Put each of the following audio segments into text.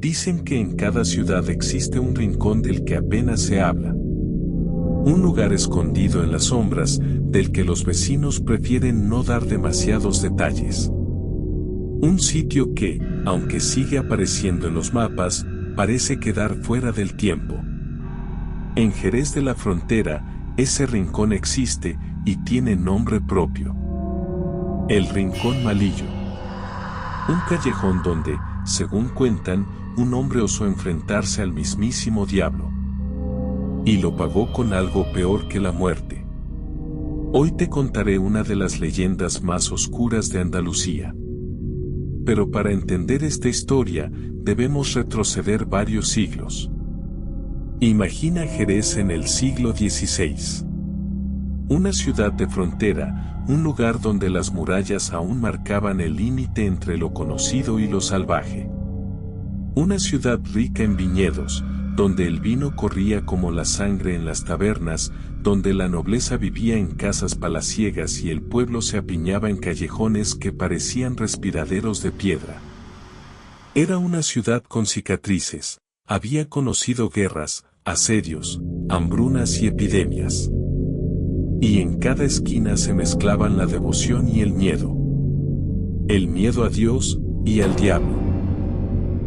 Dicen que en cada ciudad existe un rincón del que apenas se habla. Un lugar escondido en las sombras, del que los vecinos prefieren no dar demasiados detalles. Un sitio que, aunque sigue apareciendo en los mapas, parece quedar fuera del tiempo. En Jerez de la Frontera, ese rincón existe y tiene nombre propio. El Rincón Malillo. Un callejón donde, según cuentan, un hombre osó enfrentarse al mismísimo diablo. Y lo pagó con algo peor que la muerte. Hoy te contaré una de las leyendas más oscuras de Andalucía. Pero para entender esta historia, debemos retroceder varios siglos. Imagina Jerez en el siglo XVI. Una ciudad de frontera, un lugar donde las murallas aún marcaban el límite entre lo conocido y lo salvaje. Una ciudad rica en viñedos, donde el vino corría como la sangre en las tabernas, donde la nobleza vivía en casas palaciegas y el pueblo se apiñaba en callejones que parecían respiraderos de piedra. Era una ciudad con cicatrices, había conocido guerras, asedios, hambrunas y epidemias. Y en cada esquina se mezclaban la devoción y el miedo. El miedo a Dios y al diablo.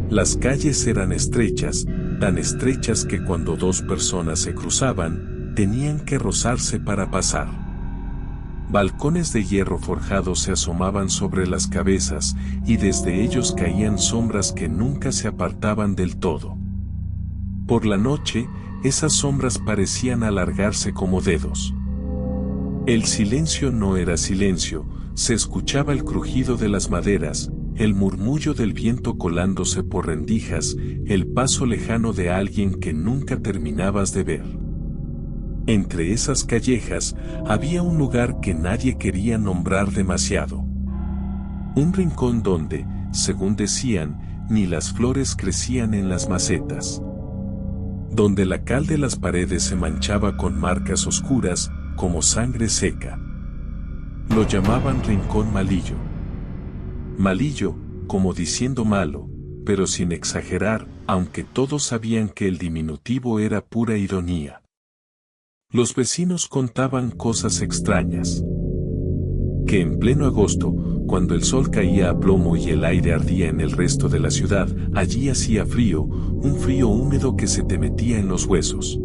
Las calles eran estrechas, tan estrechas que cuando dos personas se cruzaban, tenían que rozarse para pasar. Balcones de hierro forjado se asomaban sobre las cabezas, y desde ellos caían sombras que nunca se apartaban del todo. Por la noche, esas sombras parecían alargarse como dedos. El silencio no era silencio, se escuchaba el crujido de las maderas, el murmullo del viento colándose por rendijas, el paso lejano de alguien que nunca terminabas de ver. Entre esas callejas, había un lugar que nadie quería nombrar demasiado. Un rincón donde, según decían, ni las flores crecían en las macetas. Donde la cal de las paredes se manchaba con marcas oscuras, como sangre seca. Lo llamaban Rincón Malillo. Malillo, como diciendo malo, pero sin exagerar, aunque todos sabían que el diminutivo era pura ironía. Los vecinos contaban cosas extrañas. Que en pleno agosto, cuando el sol caía a plomo y el aire ardía en el resto de la ciudad, allí hacía frío, un frío húmedo que se te metía en los huesos.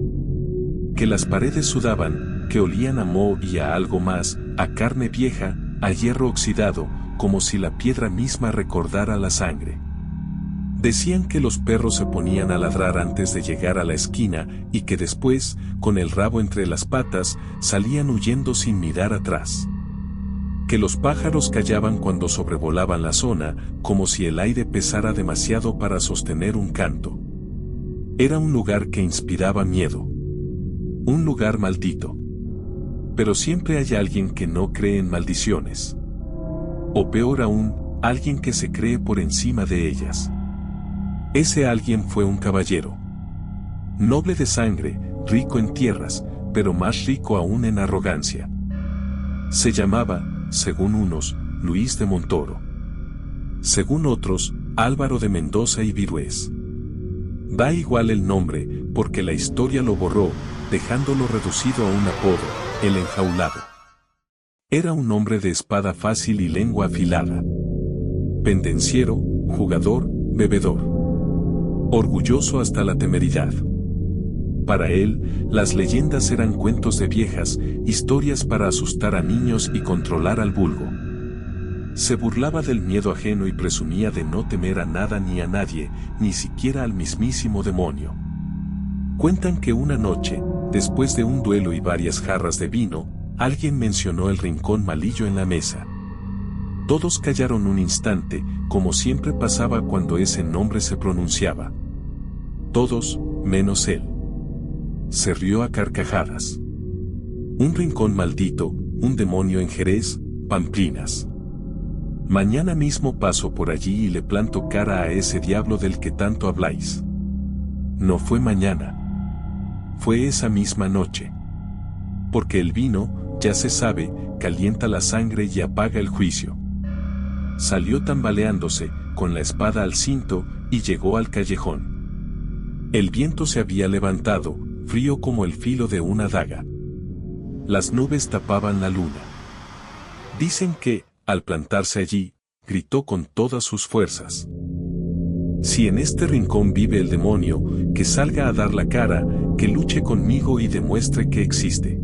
Que las paredes sudaban, que olían a moho y a algo más, a carne vieja, a hierro oxidado, como si la piedra misma recordara la sangre. Decían que los perros se ponían a ladrar antes de llegar a la esquina y que después, con el rabo entre las patas, salían huyendo sin mirar atrás. Que los pájaros callaban cuando sobrevolaban la zona, como si el aire pesara demasiado para sostener un canto. Era un lugar que inspiraba miedo. Un lugar maldito. Pero siempre hay alguien que no cree en maldiciones. O peor aún, alguien que se cree por encima de ellas. Ese alguien fue un caballero. Noble de sangre, rico en tierras, pero más rico aún en arrogancia. Se llamaba, según unos, Luis de Montoro. Según otros, Álvaro de Mendoza y Virués. Da igual el nombre, porque la historia lo borró, dejándolo reducido a un apodo, el enjaulado. Era un hombre de espada fácil y lengua afilada. Pendenciero, jugador, bebedor. Orgulloso hasta la temeridad. Para él, las leyendas eran cuentos de viejas, historias para asustar a niños y controlar al vulgo. Se burlaba del miedo ajeno y presumía de no temer a nada ni a nadie, ni siquiera al mismísimo demonio. Cuentan que una noche, después de un duelo y varias jarras de vino, alguien mencionó el Rincón Malillo en la mesa. Todos callaron un instante, como siempre pasaba cuando ese nombre se pronunciaba. Todos, menos él. Se rió a carcajadas. Un rincón maldito, un demonio en Jerez, Pamplinas. Mañana mismo paso por allí y le planto cara a ese diablo del que tanto habláis. No fue mañana. Fue esa misma noche. Porque el vino, ya se sabe, calienta la sangre y apaga el juicio. Salió tambaleándose, con la espada al cinto, y llegó al callejón. El viento se había levantado, frío como el filo de una daga. Las nubes tapaban la luna. Dicen que, al plantarse allí, gritó con todas sus fuerzas: si en este rincón vive el demonio, que salga a dar la cara, que luche conmigo y demuestre que existe.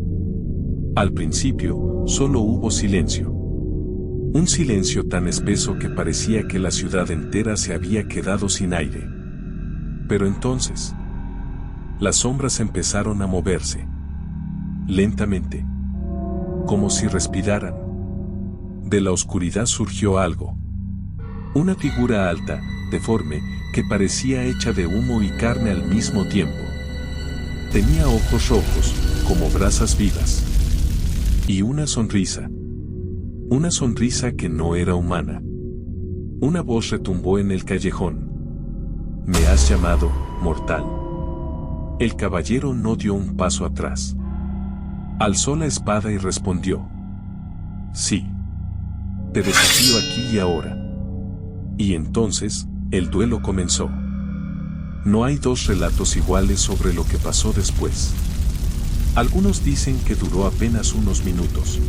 Al principio, solo hubo silencio. Un silencio tan espeso que parecía que la ciudad entera se había quedado sin aire. Pero entonces, las sombras empezaron a moverse. Lentamente. Como si respiraran. De la oscuridad surgió algo. Una figura alta, deforme, que parecía hecha de humo y carne al mismo tiempo. Tenía ojos rojos, como brasas vivas. Y una sonrisa. Una sonrisa que no era humana. Una voz retumbó en el callejón. «¿Me has llamado, mortal?» El caballero no dio un paso atrás. Alzó la espada y respondió: «Sí. Te desafío aquí y ahora». Y entonces, el duelo comenzó. No hay dos relatos iguales sobre lo que pasó después. Algunos dicen que duró apenas unos minutos.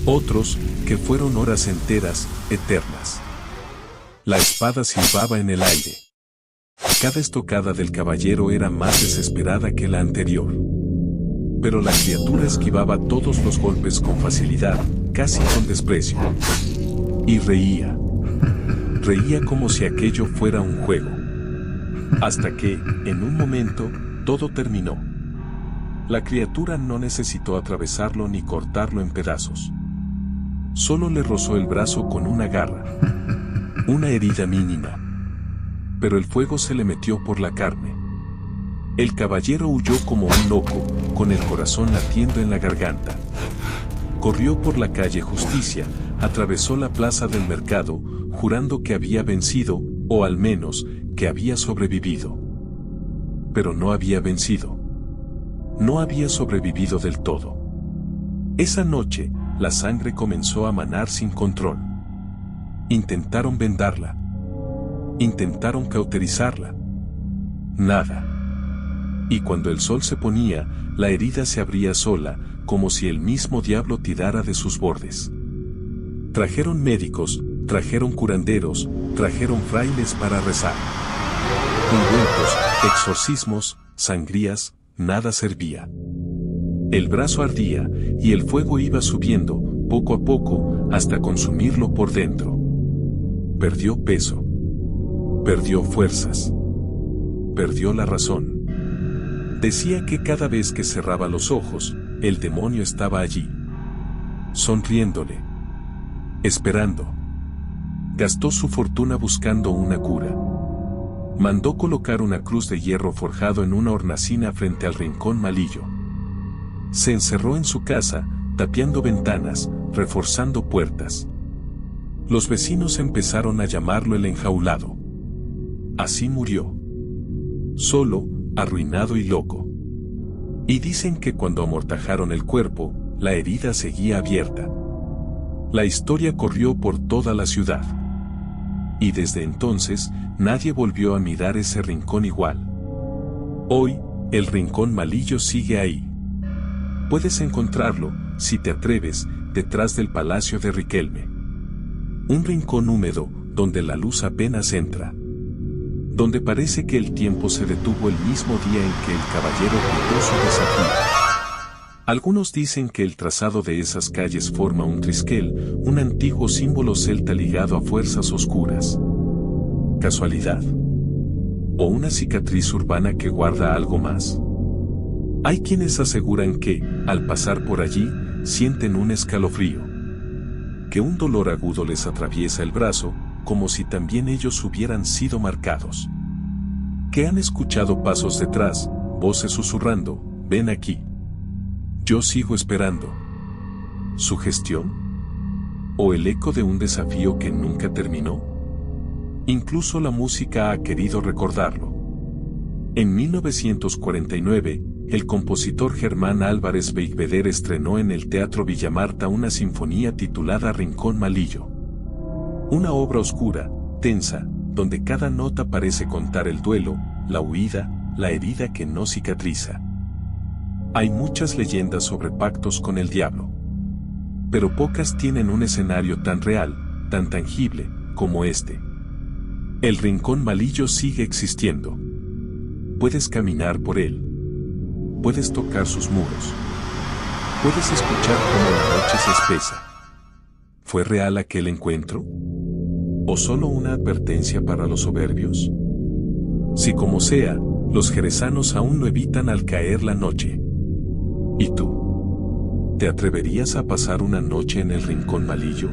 Otros, que fueron horas enteras, eternas. La espada silbaba en el aire. Cada estocada del caballero era más desesperada que la anterior. Pero la criatura esquivaba todos los golpes con facilidad, casi con desprecio. Y reía. Reía como si aquello fuera un juego. Hasta que, en un momento, todo terminó. La criatura no necesitó atravesarlo ni cortarlo en pedazos. Solo le rozó el brazo con una garra. Una herida mínima. Pero el fuego se le metió por la carne. El caballero huyó como un loco, con el corazón latiendo en la garganta. Corrió por la calle Justicia, atravesó la plaza del mercado, jurando que había vencido, o al menos, que había sobrevivido. Pero no había vencido. No había sobrevivido del todo. Esa noche, la sangre comenzó a manar sin control. Intentaron vendarla. Intentaron cauterizarla. Nada. Y cuando el sol se ponía, la herida se abría sola, como si el mismo diablo tirara de sus bordes. Trajeron médicos, trajeron curanderos, trajeron frailes para rezar. Ungüentos, exorcismos, sangrías, nada servía. El brazo ardía, y el fuego iba subiendo, poco a poco, hasta consumirlo por dentro. Perdió peso. Perdió fuerzas. Perdió la razón. Decía que cada vez que cerraba los ojos, el demonio estaba allí. Sonriéndole. Esperando. Gastó su fortuna buscando una cura. Mandó colocar una cruz de hierro forjado en una hornacina frente al rincón malillo. Se encerró en su casa, tapiando ventanas, reforzando puertas. Los vecinos empezaron a llamarlo el enjaulado. Así murió. Solo, arruinado y loco. Y dicen que cuando amortajaron el cuerpo, la herida seguía abierta. La historia corrió por toda la ciudad. Y desde entonces, nadie volvió a mirar ese rincón igual. Hoy, el rincón malillo sigue ahí. Puedes encontrarlo, si te atreves, detrás del palacio de Riquelme. Un rincón húmedo, donde la luz apenas entra. Donde parece que el tiempo se detuvo el mismo día en que el caballero gritó su desafío. Algunos dicen que el trazado de esas calles forma un triskel, un antiguo símbolo celta ligado a fuerzas oscuras. ¿Casualidad? ¿O una cicatriz urbana que guarda algo más? Hay quienes aseguran que, al pasar por allí, sienten un escalofrío. Que un dolor agudo les atraviesa el brazo, como si también ellos hubieran sido marcados. Que han escuchado pasos detrás, voces susurrando: ven aquí. Yo sigo esperando. ¿Sugestión? ¿O el eco de un desafío que nunca terminó? Incluso la música ha querido recordarlo. En 1949, el compositor Germán Álvarez Beigbeder estrenó en el Teatro Villa Marta una sinfonía titulada Rincón Malillo. Una obra oscura, tensa, donde cada nota parece contar el duelo, la huida, la herida que no cicatriza. Hay muchas leyendas sobre pactos con el diablo, pero pocas tienen un escenario tan real, tan tangible, como este. El Rincón Malillo sigue existiendo. Puedes caminar por él. Puedes tocar sus muros. Puedes escuchar cómo la noche se espesa. ¿Fue real aquel encuentro? ¿O solo una advertencia para los soberbios? Si como sea, los jerezanos aún lo evitan al caer la noche. ¿Y tú? ¿Te atreverías a pasar una noche en el Rincón Malillo?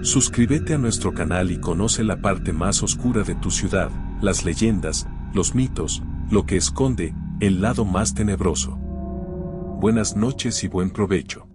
Suscríbete a nuestro canal y conoce la parte más oscura de tu ciudad, las leyendas, los mitos, lo que esconde, el lado más tenebroso. Buenas noches y buen provecho.